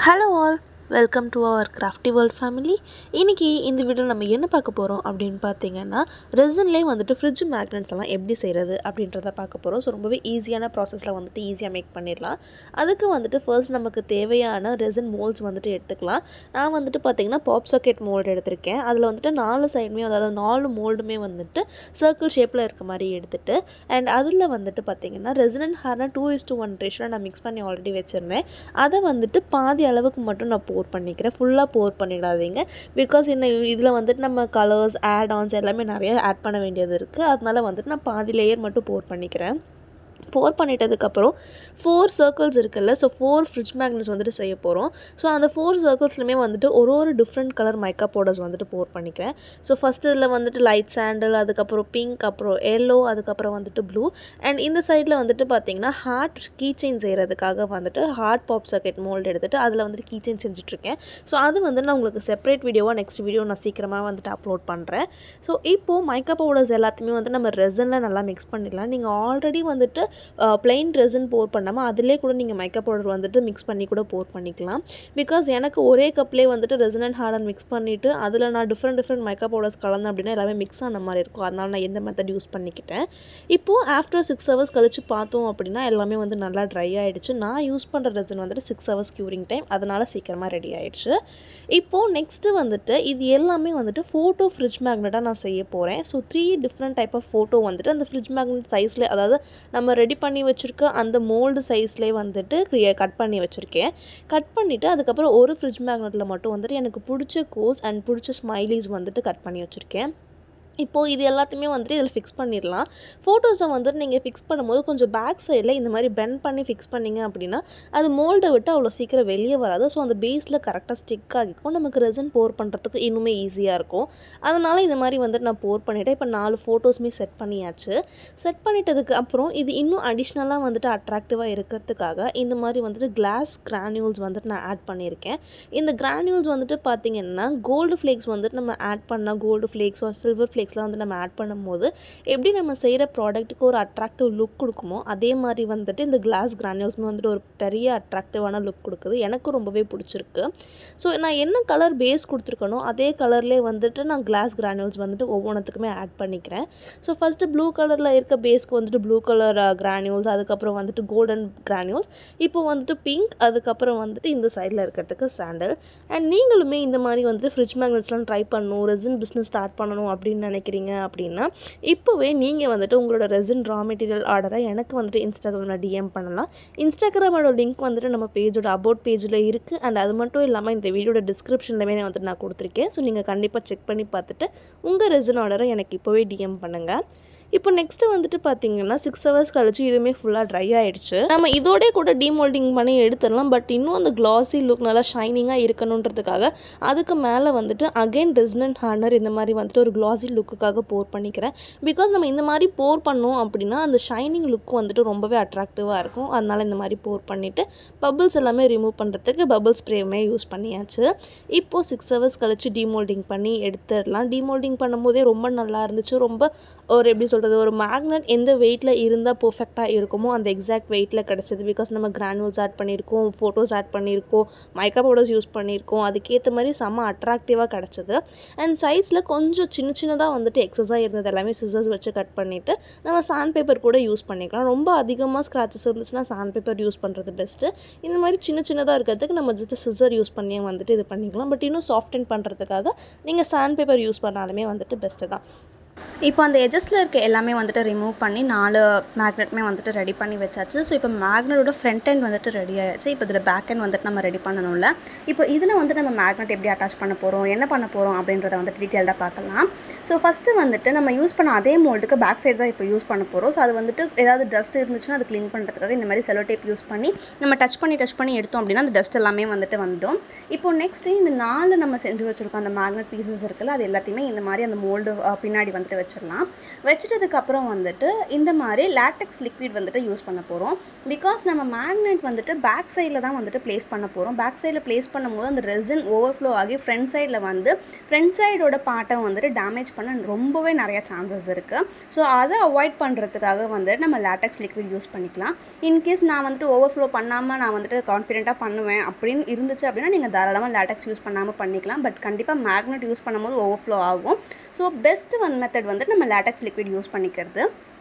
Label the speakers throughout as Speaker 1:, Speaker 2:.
Speaker 1: Hello all, welcome to our Craftiiee world family. இன்னைக்கு இந்த video நம்ம என்ன பார்க்க போறோம் அப்படினு பாத்தீங்கன்னா ரெசின்லயே வந்துட்டு ஃப்ரிட்ஜ் மேக்னெட்ஸ் எல்லாம் எப்படி செய்யறது அப்படின்றத பார்க்க போறோம். சோ ரொம்பவே ஈஸியான processல வந்துட்டு ஈஸியா மேக் பண்ணிரலாம். அதுக்கு வந்துட்டு ஃபர்ஸ்ட் நமக்கு தேவையான ரெசின் மோல்ட்ஸ் வந்துட்டு எடுத்துக்கலாம். நான் வந்துட்டு பாத்தீங்கன்னா பாப் சாக்கெட் மோல்ட் எடுத்துர்க்கேன். அதுல வந்துட்டு நாலு சைடுமே அதாவது நாலு மோல்டுமே வந்துட்டு சர்க்கிள் ஷேப்ல இருக்க மாதிரி எடுத்துட்டு and அதுல வந்துட்டு பாத்தீங்கன்னா ரெசின் and hardener 2:1 ரேஷியோல நான் mix பண்ணி ஆல்ரெடி வெச்சிருந்தேன். அத வந்துட்டு பாதி அளவுக்கு மட்டும் நான் pour பண்ணிக்கிறேன். ஃபுல்லா pour பண்ணிடாதீங்க. because இதுல வந்துட்டு நம்ம கலர்ஸ் ஆட் ஆன்ஸ் எல்லாமே நிறைய ஆட் பண்ண வேண்டியது இருக்கு. அதனால வந்துட்டு நான் பாதி லேயர் மட்டும் pour பண்ணிக்கிறேன். pour பண்ணிட்டதுக்கு அப்புறம் 4 சர்க்கிள்ஸ் இருக்குல்ல சோ 4 ஃப்ரிட்ஜ் மேக்னெட்ஸ் வந்துட்டு செய்ய போறோம். சோ அந்த 4 சர்க்கிள்ஸ்லமே வந்துட்டு ஒரு டிஃபரண்ட் கலர் மைக்கா பவுடர்ஸ் வந்துட்டு pour பண்ணிக்கிறேன். சோ ஃபர்ஸ்ட் இதுல வந்துட்டு லைட் சாண்டல் அதுக்கு அப்புறம் பிங்க் அப்புறம் yellow அதுக்கு அப்புறம் வந்துட்டு ப்ளூ and இந்த சைடுல வந்துட்டு பாத்தீங்கன்னா ஹார்ட் கீச்செயின் செய்யிறதுக்காக வந்துட்டு ஹார்ட் பாப் சாக்கெட் மோல்ட் எடுத்துட்டு அதுல வந்துட்டு கீச்செயின் செஞ்சிட்டு இருக்கேன். சோ அது வந்து நான் உங்களுக்கு செப்பரேட் வீடியோவா நெக்ஸ்ட் வீடியோ நான் சீக்கிரமா வந்துட்டு அப்லோட் பண்றேன். சோ இப்போ மைக்கா பவுடர்ஸ் எல்லாத்தையுமே வந்து நம்ம ரெசின்ல நல்லா mix பண்ணிடலாம். நீங்க ஆல்ரெடி வந்துட்டு plain resin pour பண்ணாம அதிலே கூட நீங்க மைக்கா பவுடர் வந்துட்டு mix பண்ணி கூட pour பண்ணிக்கலாம். because எனக்கு ஒரே கப்லயே வந்துட்டு resin and hardener mix பண்ணிட்டு அதுல நான் different மைக்கா பவுடர்ஸ் கலந்தேன் அப்படினா எல்லாமே mix ஆன மாதிரி இருக்கும். அதனால நான் இந்த மெத்தட் யூஸ் பண்ணிக்கிட்டேன். இப்போ after 6 hours கழிச்சு பார்த்தோம் அப்படினா எல்லாமே வந்து நல்லா dry ஆயிடுச்சு. நான் யூஸ் பண்ற resin வந்துட்டு 6 hours curing time அதனால சீக்கிரமா ரெடி ஆயிடுச்சு. இப்போ நெக்ஸ்ட் வந்துட்டு இது எல்லாமே வந்துட்டு photo fridge magnet நான் செய்ய போறேன். so 3 different type of photo வந்துட்டு அந்த fridge magnet சைஸ்ல அதாவது நம்ம ரெடி பண்ணி வச்சிருக்க அந்த மோல்ட் சைஸ்லயே வந்துட்டு கட் பண்ணி வச்சிருக்கேன். கட் பண்ணிட்டு அதுக்கு அப்புறம் ஒரு ஃப்ரிட்ஜ் மேக்னெட்ல மட்டும் வந்துட்டு எனக்கு பிடிச்ச கோட்ஸ் and பிடிச்ச ஸ்மைலிஸ் வந்துட்டு கட் பண்ணி வச்சிருக்கேன். இப்போ இது எல்லாத்தையுமே வந்துட்டு இதில் ஃபிக்ஸ் பண்ணிடலாம். ஃபோட்டோஸை வந்துட்டு நீங்கள் ஃபிக்ஸ் பண்ணும்போது கொஞ்சம் பேக் சைடில் இந்த மாதிரி பெண்ட் பண்ணி ஃபிக்ஸ் பண்ணிங்க அப்படின்னா அது மோல்டை விட்டு அவ்வளோ சீக்கிரம் வெளியே வராது. ஸோ அந்த பேஸில் கரெக்டாக ஸ்டிக் ஆகிக்கும். நமக்கு ரெசின் போர் பண்ணுறதுக்கு இன்னுமே ஈஸியாக இருக்கும். அதனால் இந்த மாதிரி வந்துட்டு நான் போர் பண்ணிவிட்டேன். இப்போ 4 ஃபோட்டோஸுமே செட் பண்ணியாச்சு. செட் பண்ணிட்டதுக்கு அப்புறம் இது இன்னும் அடிஷ்னலாக வந்துட்டு அட்ராக்டிவாக இருக்கிறதுக்காக இந்த மாதிரி வந்துட்டு கிளாஸ் கிரானியூல்ஸ் வந்துட்டு நான் ஆட் பண்ணியிருக்கேன். இந்த கிரானியூல்ஸ் வந்துட்டு பார்த்திங்கன்னா கோல்டு ஃப்ளேக்ஸ் வந்துட்டு நம்ம ஆட் பண்ணால் கோல்டு ஃப்ளேக்ஸ் ஒரு சில்வர் ஃப்ளேக்ஸ் வந்து நம்ம ஆட் பண்ணும்போது எப்படி நம்ம செய்யற ப்ராடக்ட்டுக்கு ஒரு அட்ராக்டிவ் லுக் கொடுக்குமோ அதே மாதிரி வந்துட்டு இந்த கிளாஸ் கிரானியூல்ஸ்மே வந்துட்டு ஒரு பெரிய அட்ராக்டிவான லுக் கொடுக்குது. எனக்கு ரொம்பவே பிடிச்சிருக்கு. ஸோ நான் என்ன கலர் பேஸ் கொடுத்துருக்கனோ அதே கலர்லேயே வந்துட்டு நான் கிளாஸ் கிரானியூல்ஸ் வந்துட்டு ஒவ்வொன்றுத்துக்குமே ஆட் பண்ணிக்கிறேன். ஸோ ஃபஸ்ட்டு ப்ளூ கலரில் இருக்க பேஸ்க்கு வந்துட்டு ப்ளூ கலர் கிரானியூல்ஸ் அதுக்கப்புறம் வந்துட்டு கோல்டன் கிரானியூல்ஸ் இப்போ வந்துட்டு பிங்க் அதுக்கப்புறம் வந்துட்டு இந்த சைடில் இருக்கிறதுக்கு சாண்டல். அண்ட் நீங்களுமே இந்த மாதிரி வந்துட்டு ஃப்ரிட்ஜ் மேக்னெட்ஸ்லாம் ட்ரை பண்ணணும் ரெசின் பிஸ்னஸ் ஸ்டார்ட் பண்ணணும் அப்படின்னு நினைக்கிறீங்க அப்படின்னா இப்போவே நீங்கள் வந்துட்டு உங்களோட ரெசின் ரா மெட்டீரியல் ஆர்டரை எனக்கு வந்துட்டு இன்ஸ்டாகிராமில் டிஎம் பண்ணலாம். இன்ஸ்டாகிராமோட லிங்க் வந்துட்டு நம்ம பேஜோட அபவுட் பேஜில் இருக்குது. அண்ட் அது மட்டும் இல்லாமல் இந்த வீடியோட டிஸ்கிரிப்ஷன்லேயே வந்துட்டு நான் கொடுத்துருக்கேன். ஸோ நீங்கள் கண்டிப்பாக செக் பண்ணி பார்த்துட்டு உங்கள் ரெசின் ஆர்டரை எனக்கு இப்போவே டிஎம் பண்ணுங்கள். இப்போ நெக்ஸ்ட் வந்துட்டு பார்த்தீங்கன்னா 6 hours கழிச்சு இதுவுமே ஃபுல்லாக ட்ரை ஆகிடுச்சு. நம்ம இதோட கூட டிமோல்டிங் பண்ணி எடுத்துடலாம். பட் இன்னும் அந்த கிளாஸி லுக் நல்லா ஷைனிங்காக இருக்கணுன்றதுக்காக அதுக்கு மேலே வந்துட்டு அகைன் ரெசின் அண்ட் ஹார்டனர் இந்த மாதிரி வந்துட்டு ஒரு கிளாஸி லுக்குக்காக போர் பண்ணிக்கிறேன். பிகாஸ் நம்ம இந்த மாதிரி போர் பண்ணோம் அப்படின்னா அந்த ஷைனிங் லுக் வந்துட்டு ரொம்பவே அட்ராக்டிவாக இருக்கும். அதனால் இந்த மாதிரி போர் பண்ணிவிட்டு பபிள்ஸ் எல்லாமே ரிமூவ் பண்ணுறதுக்கு பபிள் ஸ்ப்ரேவுமே யூஸ் பண்ணியாச்சு. இப்போது 6 hours கழிச்சு டிமோல்டிங் பண்ணி எடுத்துடலாம். டிமோல்டிங் பண்ணும்போதே ரொம்ப நல்லா இருந்துச்சு. ரொம்ப ஒரு எப்படி ஒரு மேக்னெட் எந்த வெயிட்ல இருந்தா பெர்ஃபெக்ட்டா இருக்குமோ அந்த எக்ஸாக்ட் வெயிட்ல கிடைச்சது. பிகாஸ் நம்ம கிரானுல்ஸ் ஆட் பண்ணியிருக்கோம் ஃபோட்டோஸ் ஆட் பண்ணியிருக்கோம் மைக்கா பவுடர்ஸ் யூஸ் பண்ணியிருக்கோம் அதுக்கேற்ற மாதிரி செம்ம அட்ராக்டிவாக கிடைச்சது. அண்ட் சைட்ஸில் கொஞ்சம் சின்னதாக வந்துட்டு எக்ஸஸாக இருந்தது எல்லாமே சிசர்ஸ் வச்சு கட் பண்ணிவிட்டு நம்ம சாண்ட் பேப்பர் கூட யூஸ் பண்ணிக்கலாம். ரொம்ப அதிகமாக ஸ்க்ராச்சஸ் இருந்துச்சுன்னா சாண்ட் பேப்பர் யூஸ் பண்ணுறது பெஸ்ட்டு. இந்த மாதிரி சின்னதாக இருக்கிறதுக்கு நம்ம ஜஸ்ட் சிசர் யூஸ் பண்ணி வந்துட்டு இது பண்ணிக்கலாம். பட் இன்னும் சாஃப்டன் பண்ணுறதுக்காக நீங்கள் சாண்ட் பேப்பர் யூஸ் பண்ணாலுமே வந்துட்டு பெஸ்ட்டு தான்.
Speaker 2: இப்போ அந்த எஜஸில் இருக்க எல்லாமே வந்துட்டு ரிமூவ் பண்ணி 4 மேக்னெட்டுமே வந்துட்டு ரெடி பண்ணி வச்சாச்சு. ஸோ இப்போ மேக்னெட்டோட ஃப்ரண்ட் எண்ட் வந்துட்டு ரெடி ஆயிடுச்சு. இப்போ இதில் பேக் எண்ட் வந்துட்டு நம்ம ரெடி பண்ணணும்ல. இப்போ இதில் வந்து நம்ம மேக்னெட் எப்படி அட்டாச் பண்ண போகிறோம் என்ன பண்ண போகிறோம் அப்படின்றத வந்துட்டு டீட்டெயில்டாக பார்க்கலாம். ஸோ ஃபஸ்ட்டு வந்துட்டு நம்ம யூஸ் பண்ண அதே மோல்டுக்கு பேக் சைடு தான் இப்போ யூஸ் பண்ண போகிறோம். ஸோ அது வந்துட்டு ஏதாவது டஸ்ட் இருந்துச்சுன்னா அது க்ளீன் பண்ணுறதுக்காக இந்த மாதிரி செலோ டேப் யூஸ் பண்ணி நம்ம டச் பண்ணி எடுத்தோம் அப்படின்னா அந்த டஸ்ட் எல்லாமே வந்துட்டு வந்துடும். இப்போ நெக்ஸ்ட்டு இந்த 4 நம்ம செஞ்சு வச்சுருக்கோம் அந்த மேக்னெட் பீசஸ் இருக்குல்ல அது எல்லாத்தையுமே இந்த மாதிரி அந்த மோல்டு பின்னாடி வந்து வந்துட்டு வச்சிடலாம். வச்சிட்டதுக்கப்புறம் வந்துட்டு இந்த மாதிரி லேட்டெக்ஸ் லிக்விட் வந்துட்டு யூஸ் பண்ண போகிறோம். பிகாஸ் நம்ம மேக்னெட் வந்துட்டு பேக் சைடில் தான் வந்துட்டு ப்ளேஸ் பண்ண போகிறோம். பேக் சைடில் ப்ளேஸ் பண்ணும்போது அந்த ரெசின் ஓவர்ஃப்ளோ ஆகி ஃப்ரண்ட் சைடில் வந்து ஃப்ரண்ட் சைடோட பார்ட்டை வந்துட்டு டேமேஜ் பண்ண ரொம்பவே நிறைய சான்சஸ் இருக்குது. ஸோ அதை அவாய்ட் பண்ணுறதுக்காக வந்துட்டு நம்ம லேட்டெக்ஸ் லிக்விட் யூஸ் பண்ணிக்கலாம். இன்கேஸ் நான் வந்துட்டு ஓவர்ஃப்ளோ பண்ணாமல் நான் வந்துட்டு கான்ஃபிடென்ட்டாக பண்ணுவேன் அப்படின்னு இருந்துச்சு அப்படின்னா நீங்கள் தாராளமாக லேட்டெக்ஸ் யூஸ் பண்ணாமல் பண்ணிக்கலாம். பட் கண்டிப்பாக மேக்னெட் யூஸ் பண்ணும்போது ஓவர்ஃப்ளோ ஆகும். ஸோ பெஸ்ட்டு மெத்தட் வந்துட்டு நம்ம லேட்டெக்ஸ் லிக்விட் யூஸ் பண்ணிக்கிறது.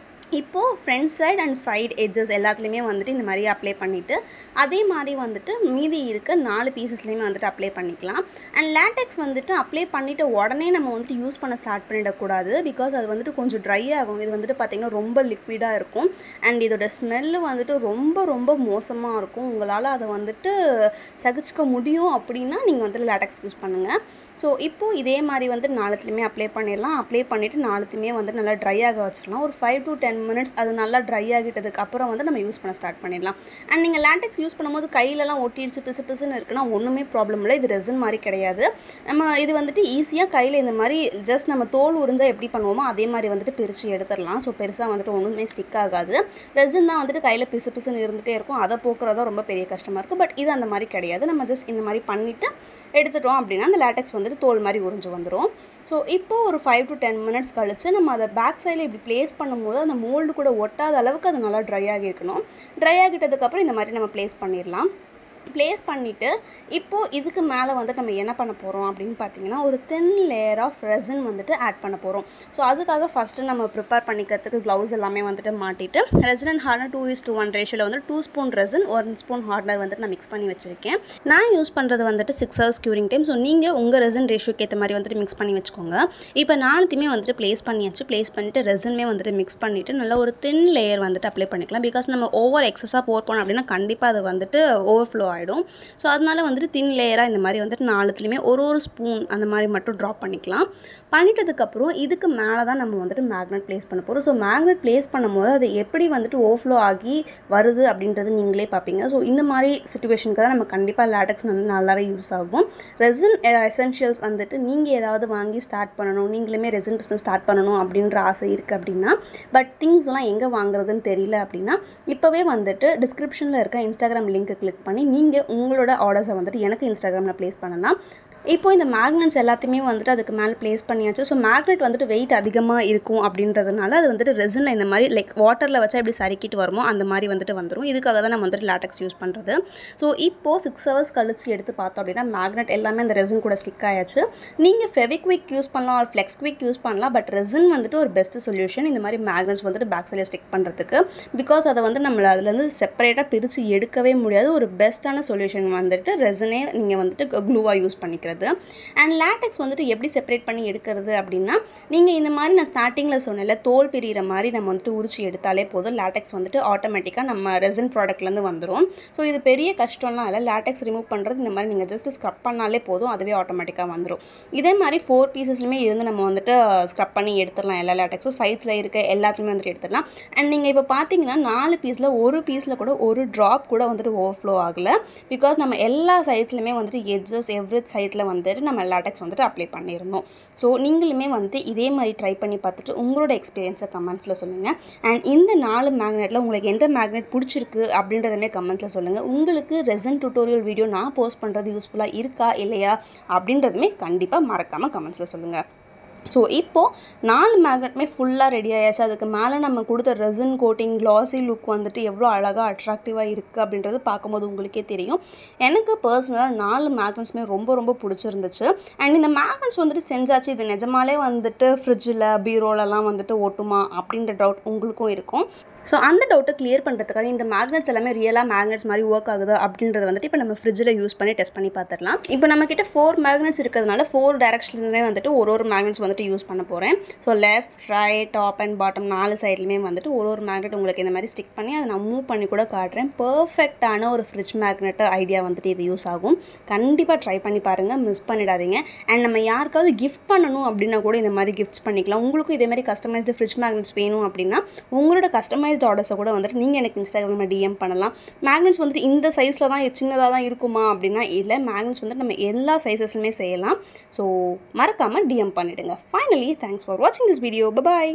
Speaker 2: இப்போது front side and side edges எல்லாத்துலேயுமே வந்துட்டு இந்த மாதிரி அப்ளை பண்ணிவிட்டு அதே மாதிரி வந்துட்டு மீதி இருக்க 4 பீசஸ்லேயுமே வந்துட்டு அப்ளை பண்ணிக்கலாம். அண்ட் லேட்டெக்ஸ் வந்துட்டு அப்ளை பண்ணிவிட்டு உடனே நம்ம வந்துட்டு யூஸ் பண்ண ஸ்டார்ட் பண்ணிடக்கூடாது. பிகாஸ் அது வந்துட்டு கொஞ்சம் ட்ரை ஆகும். இது வந்துட்டு பார்த்திங்கன்னா ரொம்ப லிக்விடாக இருக்கும். அண்ட் இதோட ஸ்மெல்லு வந்துட்டு ரொம்ப ரொம்ப மோசமாக இருக்கும். உங்களால் அதை வந்துட்டு சகிச்சுக்க முடியும் அப்படின்னா நீங்கள் வந்துட்டு லேட்டெக்ஸ் யூஸ் பண்ணுங்கள். ஸோ இப்போது இதே மாதிரி வந்து 4த்துலேயுமே அப்ளை பண்ணிடலாம். அப்ளை பண்ணிவிட்டு 4த்துமே வந்து நல்லா ட்ரை ஆக வச்சிடலாம். ஒரு 5 to 10 minutes அது நல்லா ட்ரை ஆகிட்டதுக்கு அப்புறம் வந்து நம்ம யூஸ் பண்ண ஸ்டார்ட் பண்ணிடலாம். அண்ட் நீங்கள் லேட்டெக்ஸ் யூஸ் பண்ணும்போது கையிலலாம் ஒட்டிடுச்சு பிசு பிசுன்னு இருக்குன்னா ஒன்றுமே ப்ராப்ளம் இல்லை. இது ரெசின் மாதிரி கிடையாது. நம்ம இது வந்துட்டு ஈஸியாக கையில் இந்த மாதிரி ஜஸ்ட் நம்ம தோல் உறிஞ்சால் எப்படி பண்ணுவோமோ அதே மாதிரி வந்துட்டு பிரித்து எடுத்துடலாம். ஸோ பெருசாக வந்துட்டு ஒன்றுமே ஸ்டிக் ஆகாது. ரெசின் தான் வந்துட்டு கையில் பிசு பிசுன்னு இருந்துகிட்டே இருக்கும். அதை போக்குறதா ரொம்ப பெரிய கஷ்டமாக இருக்கும். பட் இது அந்த மாதிரி கிடையாது. நம்ம ஜஸ்ட் இந்த மாதிரி பண்ணிவிட்டு எடுத்துட்டோம் அப்படின்னா அந்த லேட்டெக்ஸ் வந்துட்டு தோல் மாதிரி உறிஞ்சு வந்துடும். ஸோ இப்போது ஒரு 5 to 10 minutes கழிச்சு நம்ம அதை பேக் சைடில் இப்படி ப்ளேஸ் பண்ணும்போது அந்த மோல்டு கூட ஒட்டாத அளவுக்கு அது நல்லா ட்ரை ஆகிருக்கணும். ட்ரை ஆகிட்டதுக்கப்புறம் இந்த மாதிரி நம்ம ப்ளேஸ் பண்ணிடலாம். ப்ளேஸ் பண்ணிவிட்டு இப்போது இதுக்கு மேலே வந்துட்டு நம்ம என்ன பண்ண போகிறோம் அப்படின்னு பார்த்தீங்கன்னா ஒரு தின் லேயர் ஆஃப் ரெசின் வந்துட்டு ஆட் பண்ண போகிறோம். ஸோ அதுக்காக ஃபஸ்ட்டு நம்ம ப்ரிப்பேர் பண்ணிக்கிறதுக்கு க்ளவுஸ் எல்லாமே வந்துட்டு மாட்டிட்டு ரெசின் அண்ட் ஹார்ட்னர் 2:1 ரேஷியோவில் வந்து 2 ஸ்பூன் ரெசின் 1 ஸ்பூன் ஹார்ட்னர் வந்துட்டு நான் மிக்ஸ் பண்ணி வச்சுருக்கேன். நான் யூஸ் பண்ணுறது வந்துட்டு 6 hours க்யூரிங் டைம். ஸோ நீங்கள் உங்கள் ரெசின் ரேஷியோக்கு ஏற்ற மாதிரி வந்துட்டு மிக்ஸ் பண்ணி வச்சுக்கோங்க. இப்போ 4த்தையுமே வந்துட்டு ப்ளேஸ் பண்ணியாச்சு. ப்ளேஸ் பண்ணிவிட்டு ரெசின்மே வந்துட்டு மிக்ஸ் பண்ணிவிட்டு நல்லா ஒரு தின் லேயர் வந்துட்டு அப்ளை பண்ணிக்கலாம். பிகாஸ் நம்ம ஓவர் எக்ஸஸாக போர் பண்ணோம் அப்படின்னா கண்டிப்பாக அது வந்துட்டு ஓவர்ஃப்ளோ ஆகிடும். ஸோ அதனால் வந்துட்டு தின் லேயராக இந்த மாதிரி வந்துட்டு 4த்துலேயுமே ஒரு ஸ்பூன் அந்த மாதிரி மட்டும் ட்ராப் பண்ணிக்கலாம். பண்ணிட்டதுக்கப்புறம் இதுக்கு மேலே தான் நம்ம வந்துட்டு மேக்னெட் ப்ளேஸ் பண்ண போகிறோம். ஸோ மேக்னெட் ப்ளேஸ் பண்ணும்போது அது எப்படி வந்துட்டு ஓவர்ஃப்ளோ ஆகி வருது அப்படின்றது நீங்களே பார்ப்பீங்க. ஸோ இந்த மாதிரி சிச்சுவேஷனுக்கு தான் நம்ம கண்டிப்பாக லேட்டெக்ஸ் வந்து நல்லாவே யூஸ் ஆகும். ரெசின் எசென்ஷியல்ஸ் வந்துட்டு நீங்கள் ஏதாவது வாங்கி ஸ்டார்ட் பண்ணணும், நீங்களுமே ரெசின் பிஸ்னஸ் ஸ்டார்ட் பண்ணணும் அப்படின்ற ஆசை இருக்குது அப்படின்னா பட் திங்ஸ்லாம் எங்கே வாங்குறதுன்னு தெரியல அப்படின்னா இப்போவே வந்துட்டு டிஸ்கிரிப்ஷனில் இருக்க இன்ஸ்டாகிராம் லிங்க்கை கிளிக் பண்ணி நீங்கள் உங்களோட ஆர்டர்ஸை வந்துட்டு எனக்கு இன்ஸ்டாகிராமில் ப்ளேஸ் பண்ணலாம். இப்போ இந்த மேக்னெட்ஸ் எல்லாத்தையுமே வந்துட்டு அதுக்கு மேலே ப்ளேஸ் பண்ணியாச்சு. ஸோ மேக்னெட் வந்துட்டு வெயிட் அதிகமாக இருக்கும் அப்படின்றதுனால அது வந்துட்டு ரெசினில் இந்த மாதிரி லைக் வாட்டரில் வச்சா எப்படி சறுக்கிட்டு வருமோ அந்த மாதிரி வந்துட்டு வந்துடும். இதுக்காக தான் நம்ம வந்துட்டு லேட்டெக்ஸ் யூஸ் பண்ணுறது. ஸோ இப்போது 6 hours கழிச்சு எடுத்து பார்த்தோம் அப்படின்னா மேக்னெட் எல்லாமே அந்த ரெசின் கூட ஸ்டிக் ஆயாச்சு. நீங்கள் ஃபெவிக்விக் யூஸ் பண்ணலாம், ஒரு ஃப்ளெக்ஸ்க்விக் யூஸ் பண்ணலாம். பட் ரெசின் வந்துட்டு ஒரு பெஸ்ட் சொல்யூஷன் இந்த மாதிரி மேக்னெட்ஸ் வந்துட்டு பேக் சைடில் ஸ்டிக் பண்ணுறதுக்கு. பிகாஸ் அதை வந்து நம்மளை அதுலேருந்து செப்பரேட்டாக பிரித்து எடுக்கவே முடியாது. ஒரு பெஸ்ட்டான சொல்யூஷன் வந்துட்டு ரெசினே நீங்கள் வந்துட்டு க்ளூவாக யூஸ் பண்ணிக்கிறது. அண்ட் லேட்டெக்ஸ் வந்துட்டு எப்படி செப்பரேட் பண்ணி எடுக்கிறது அப்படின்னா நீங்கள் இந்த மாதிரி நான் ஸ்டார்டிங்கில் சொன்னல தோல் பிரிகிற மாதிரி நம்ம வந்துட்டு உரிச்சு எடுத்தாலே போதும். லேட்டெக்ஸ் வந்துட்டு ஆட்டோமேட்டிக்காக நம்ம ரெசின் ப்ராடக்ட்லேருந்து வந்துடும். ஸோ இது பெரிய கஷ்டம்லாம் இல்லை. லேட்டெக்ஸ் ரிமூவ் பண்ணுறது இந்த மாதிரி நீங்கள் ஜஸ்ட் ஸ்க்ரப் பண்ணாலே போதும், அதுவே ஆட்டோமேட்டிக்காக வந்துடும். இதே மாதிரி 4 பீசஸ்லையுமே இருந்து நம்ம வந்துட்டு ஸ்க்ரப் பண்ணி எடுத்துடலாம். எல்லா லேட்டெக்ஸும் சைட்ஸில் இருக்க எல்லாத்தையுமே வந்துட்டு எடுத்துடலாம். அண்ட் நீங்கள் இப்போ பார்த்தீங்கன்னா 4 பீஸில் ஒரு பீஸில் கூட ஒரு ட்ராப் கூட வந்துட்டு ஓவர்ஃப்ளோ ஆகலை. பிகாஸ் நம்ம எல்லா சைட்ஸ்லையுமே வந்துட்டு எட்ஜஸ் எவ்ரி சைட்டில் வந்துட்டு நம்ம லேட்டெக்ஸ் வந்துட்டு அப்ளை பண்ணியிருந்தோம். ஸோ நீங்களுமே வந்துட்டு இதே மாதிரி ட்ரை பண்ணி பார்த்துட்டு உங்களோட எக்ஸ்பீரியன்ஸை கமெண்ட்ஸில் சொல்லுங்கள். அண்ட் இந்த 4 மேக்னெட்டில் உங்களுக்கு எந்த மேக்னெட் பிடிச்சிருக்கு அப்படின்றதுமே கமெண்ட்ஸில் சொல்லுங்கள். உங்களுக்கு ரெசின் டியூட்டோரியல் வீடியோ நான் போஸ்ட் பண்ணுறது யூஸ்ஃபுல்லாக இருக்கா இல்லையா அப்படின்றதுமே கண்டிப்பாக மறக்காமல் கமெண்ட்ஸில் சொல்லுங்கள். ஸோ இப்போது 4 மேக்னெட்டுமே ஃபுல்லாக ரெடி ஆயாச்சு. அதுக்கு மேலே நம்ம கொடுத்த ரெசின் கோட்டிங் க்ளாஸி லுக் வந்துட்டு எவ்வளோ அழகாக அட்ராக்டிவாக இருக்குது அப்படின்றது பார்க்கும்போது உங்களுக்கே தெரியும். எனக்கு பர்சனலாக 4 மேக்னெட்ஸுமே ரொம்ப ரொம்ப பிடிச்சிருந்துச்சு. அண்ட் இந்த மேக்னெட்ஸ் வந்துட்டு செஞ்சாச்சு இது நிஜமாலே வந்துட்டு ஃப்ரிட்ஜில் பீரோலலாம் வந்துட்டு ஒட்டுமா அப்படின்ற டவுட் உங்களுக்கும் இருக்கும். ஸோ அந்த டவுட்டை கிளியர் பண்ணுறதுக்காக இந்த மேக்னெட்ஸ் எல்லாமே ரியலாக மேக்னெட்ஸ் மாதிரி ஒர்க் ஆகுது அப்படின்றத வந்துட்டு இப்போ நம்ம ஃப்ரிட்ஜில் யூஸ் பண்ணி டெஸ்ட் பண்ணி பார்த்துடலாம். இப்போ நம்மக்கிட்ட 4 மேக்னெட்ஸ் இருக்கிறதுனால 4 டைரக்ஷன்லேயே வந்துட்டு ஒரு மேக்னெட்ஸ் வந்துட்டு யூஸ் பண்ண போகிறேன். So left right top and bottom 4 சைட்லையுமே வந்துட்டு ஒரு மேக்னெட் உங்களுக்கு இந்த மாதிரி ஸ்டிக் பண்ணி அதை நான் மூவ் பண்ணி கூட காட்டுறேன். பர்ஃபெக்டான ஒரு ஃப்ரிட்ஜ் மேக்னெட் ஐடியா வந்துட்டு இது யூஸ் ஆகும். கண்டிப்பாக ட்ரை பண்ணி பாருங்கள், மிஸ் பண்ணிடாதீங்க. அண்ட் நம்ம யாருக்காவது கிஃப்ட் பண்ணணும் அப்படின்னா கூட இந்த மாதிரி கிஃப்ட்ஸ் பண்ணிக்கலாம். உங்களுக்கும் இதே மாதிரி கஸ்டமைஸ்டு ஃப்ரிட்ஜ் மேக்னெட்ஸ் வேணும் அப்படின்னா உங்களோட கஸ்டமைஸ் கஸ்டமைஸ்ட் ஆர்டர்ஸை கூட வந்துட்டு நீங்கள் எனக்கு இன்ஸ்டாகிராமில் டிஎம் பண்ணலாம். மேக்னெட்ஸ் வந்துட்டு இந்த சைஸில் தான் சின்னதாக தான் இருக்குமா அப்படின்னா இல்லை, மேக்னெட்ஸ் வந்துட்டு நம்ம எல்லா சைஸஸ்லுமே செய்யலாம். ஸோ மறக்காமல் டிஎம் பண்ணிவிடுங்க. ஃபைனலி தேங்க்ஸ் ஃபார் வாட்சிங் திஸ் வீடியோ. பை.